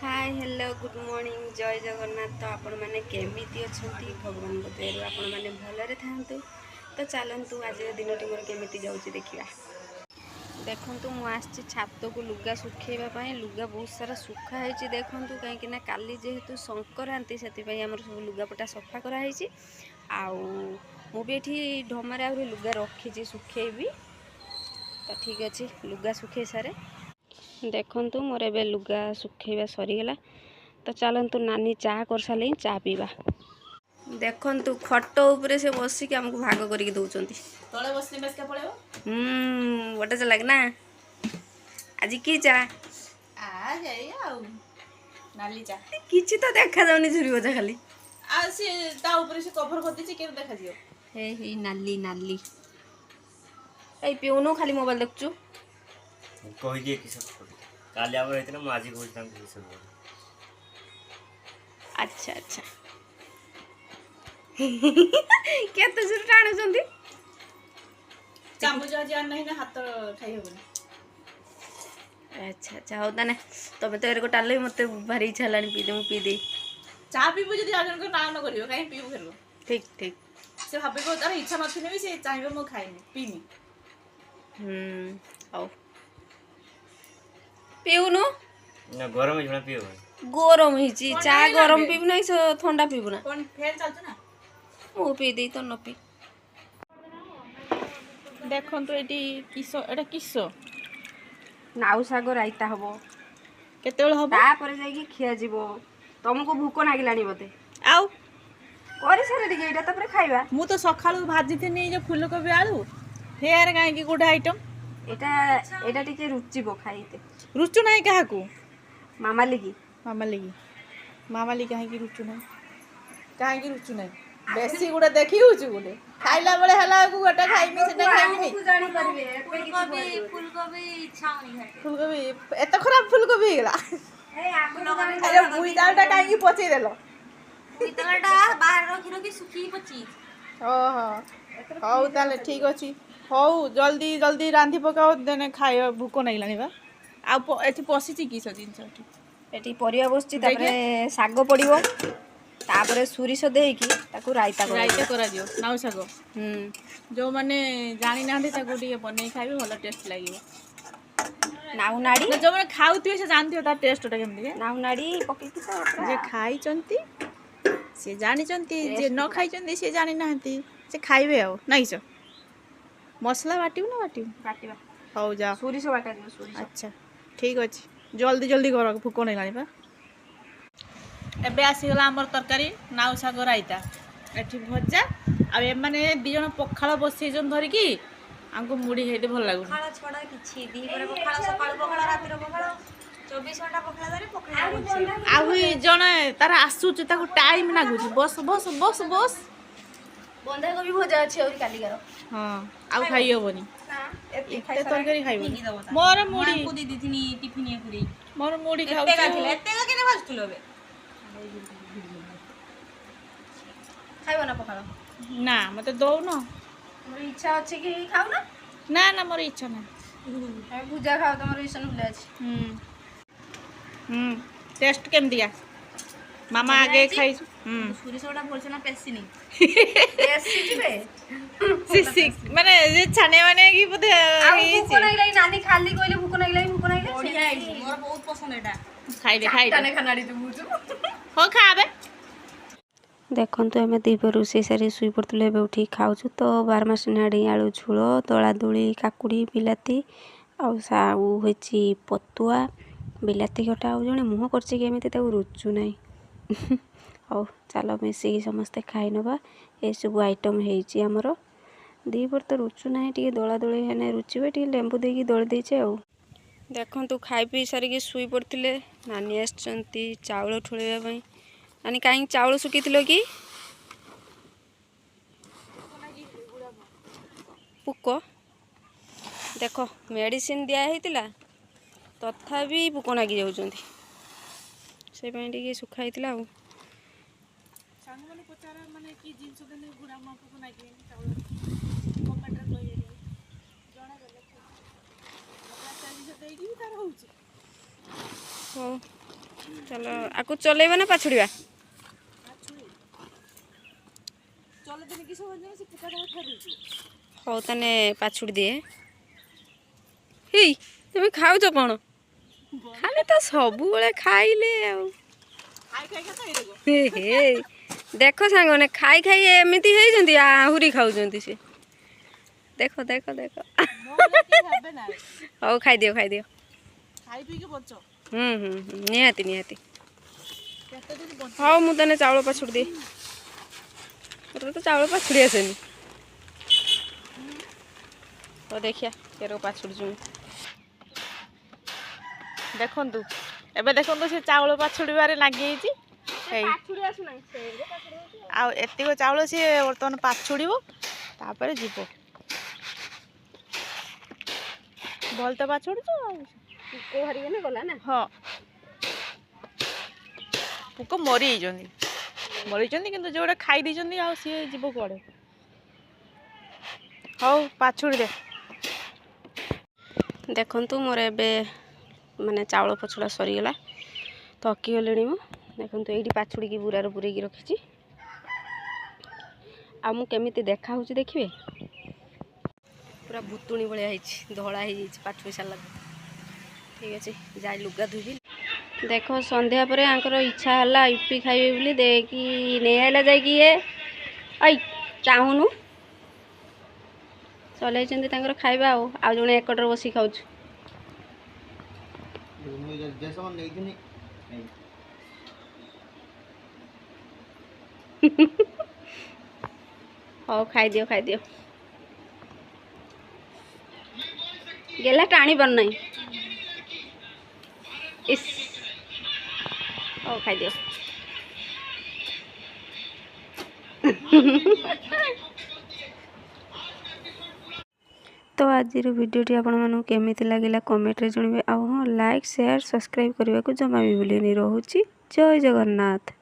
Hi hello good morning जय जगन्नाथ। तो आपण मैंने केमिति अछंती भगवान को दयारू आपण मैंने भलरे थांतु। तो चलतु आज दिनटी मोर केमिति जाउची देखिया। देखंतु मु आछि छात को लुगा सुखेबा लुगा बहुत सारा सुखा है। देखंतु कहीं काली जेहेतु संक्रांति से आमर सब लुगापटा सफा कराई। आउ मु भी ये ढमारे आ लुगा रखी सुखेबी। तो ठीक अच्छे लुगा सुखे सारे देखंतु मोर ए लुगा सुखेबा सरीगला। तो चलतु नानी चाह कर सारे चाह पीवा। देखंतु खट उपरे से बसिक आमको भाग करके दौरान तले बसने बेस का पड़ेबो। गोटे च लगे ना आज की चाह आ जाई आउ नाली चा किछि तो देखा जाउनी झुरी बजा खाली आ से ता ऊपर से कवर कर देछि के देखा जियो। हे नाली नाली ए पिउनो खाली मोबाइल देखचु कहि दिए कि सब काली आवर हेतना माजी को तम कि सब। अच्छा अच्छा केते जुर टाणु जंदी चामच आज नहीं ना हाथ खाई होबनी। अच्छा अच्छा हो ताने तबे तो एरको टाले मते भारी इच्छा लानी पी दे मु पी दे चा पीबो जदी आजन को ना न करियो काई पीबो फेरबो। ठीक ठीक से भाबे को तार इच्छा नथिने भी से चाहबे मो खाइनी पीनी। औ पिउनु ना गरम झणा पियो गरम हिची चा गरम पीबु नै सो ठंडा पीबु ना कोन फेर चलछ ना मु पी दे तो न पी। देखन तो एटी किसो एटा किसो नाउ साग राइता हबो केतेल हबो ता पर जाई कि खिया जीवो। तुमको भूख नागिलानी बते आउ करि सारे टिके एटा तपर खाइबा। मु तो सखाळु भाजी थिनी जे फूलकोबी आलू फेर काहे की गुड आइटम एटा एटा टिके रुचिबो खाइते रुचु नाही काहाकू मामा लगी मामा लगी काहे की रुचु नाही बेसी गुडे देखि होछु गुडे खाइला बेले हला को गोटा खाइमी सेटा खाइमी तू जानि परबे फूलकोबी इच्छा होनी है। फूलकोबी एत खराब फूलकोबी गेला ए आगु अरे बुई दालटा काहे की पचै देलो इतलाटा बाहर रखी रखी सुखी पची। ओहो हौ ताले ठीक अछि हौ जल्दी जल्दी रांधी पकाओ देने खाइ भूको नहीं लानी बा आ एठी पसिची की स दिन छ एटी परिया बसची तापरे साग पड़िबो तापरे सुरिस देकी ताकू रायता करा दियो नाउ सागो जो माने जानि नांदी ताकू डी बनै खाइबे भलो टेस्ट लागिबो। नाउ नाड़ी जो माने खाउतियो से जानतियो ता टेस्टटा केमदी नाउ नाड़ी पकेकी तो जे खाई चंती से जानि चंती जे न खाई चंती से जानि नाहंती से खाइबे आ नाइ छ मसला बाटियो ना काटिबा हौ जा सुरिस बाटा दियो सुरिस। अच्छा ठीक अछि जल्दी जल्दी कर भूको नहीं लानी बा। एबे आसीगला हमर तरकारी नाउ साग राइता एठी भजा आ ए माने दी जण पखाळ बसै जन धरि की हमको मुड़ी हेते भल लागु पखाଳ छडा किछि दी पर पखाळ सकाळ पखाळ रातिर पखाळ 24 घंटा पखाळ धरे पखाळ आ हुई जण तार आसु छ ताको टाइम लागु छ बस बस बस बस बंधा गोभी भजा अछि और काली करो। हां आ खाइ होबनी ना एते तरकारी खाइबो दी दबो ता मोर मुड़ी को दी दिथिनी टिफिन पुरी मोर मुड़ी खाउ एते गाथिले एते का केने भाजतुलो बे खाइबो ना पखाଳ ना मते दौ न मोर इच्छा अछि कि खाउ ना ना ना मोर इच्छा ना ए भुजा खाओ तमरो इसन भुला अछि। टेस्ट केम दिया मामा आगे खाई सुरी सोडा बोलछ ना पेसी नहीं बेसी जिबे सिसी माने जे छाने माने की पते आ भूख नागिलाई नानी खाली कइले भूख नागिलाई बढ़िया है मोर बहुत पसंद एटा खाई दे ताने खानाडी तू बुझु हो खाबे। देखंतु एमे दीपर रोषे सारी सुई पड़तले एबे उठी खाउछु। तो 12 मास नाड़ी आलू झोल तोला दुली काकुड़ी बिलाती आ साउ होची पतुआ बिलाती खटा आ जणे मुह करछि केमिति ताऊ रुचु नाही। औ चलो मिसी समस्ते खाई नबा ए सब आइटम हेची हमरो दीपर तो रुचु नाही टिके दोला दोली हेने रुचिबे टिके लेंबू देकी दोल देछे औ। देखंतु खाई पी सारी के सुई पड़तले नानी आछंती चावल ठुळेबा पई। नानी काई चावल सुकीथिलो कि पुक देख मेडिसिन दिया हेतिला तथापि पुक नागी जाउछंती से पई टिके सुखा हेतिला आ सांग माने पचारा माने की जिंस देने गुडा मा पुक नागी चावल कमेंट रे कहि जणा गले लगा चाली से देगी तार होउची हो चलो आकु चलेबा ना पाछुड़ीबा हौ तने पाछुड़ी दिए हे तुम खाऊ कौन खाली तो सब खाइले हे देख सांग ने खाई खाई एमती होती आहुरी खाऊँ सी देख देख देख हौ खाई दियो निहाती निहाती हाँ मुझे चाउल पाछुड़ दिए तो चाउल पाछुड़ी आसेनी तो देखिया केरो पाछुड़ देखु एबे देखु से चाउल पाछुड़बारे लगी आतिक चाउल सी बर्तमान पाछुड़ तापर जीव भल तो पाछुड़ गला ना हाँ पुक मरी मरी कि जो खाई दी सी जीव कड़े हौ पाछुड़ दे देखु मोर ए माने चाउल पछुड़ा सरीगला थकी गले मु देखो ये पाछुड़ी की बुरार पूरेकी रखी आ मु केमिति देखा हूँ देखिए पूरा भुतुणी भाया धला हो पाछुड़ी सारा ठीक अच्छे जाए लुगा धुबी देख संध्या पर आंकर इच्छा है यूपी खाइबे बोली देकी नहीं आला जाए चाहूनु चल खाइबा आ जड़े एकटर बसी खाऊ हाँ खाई दियो गेला टाणी पार नहीं इस हाँ खाई दियो तो आज भिडियोटी आपण केमिति लगिला कमेंट रे जणिबे आ हाँ लाइक शेयर सब्सक्राइब करने को जमा भी भूलेनी। रोहुची जय जगन्नाथ।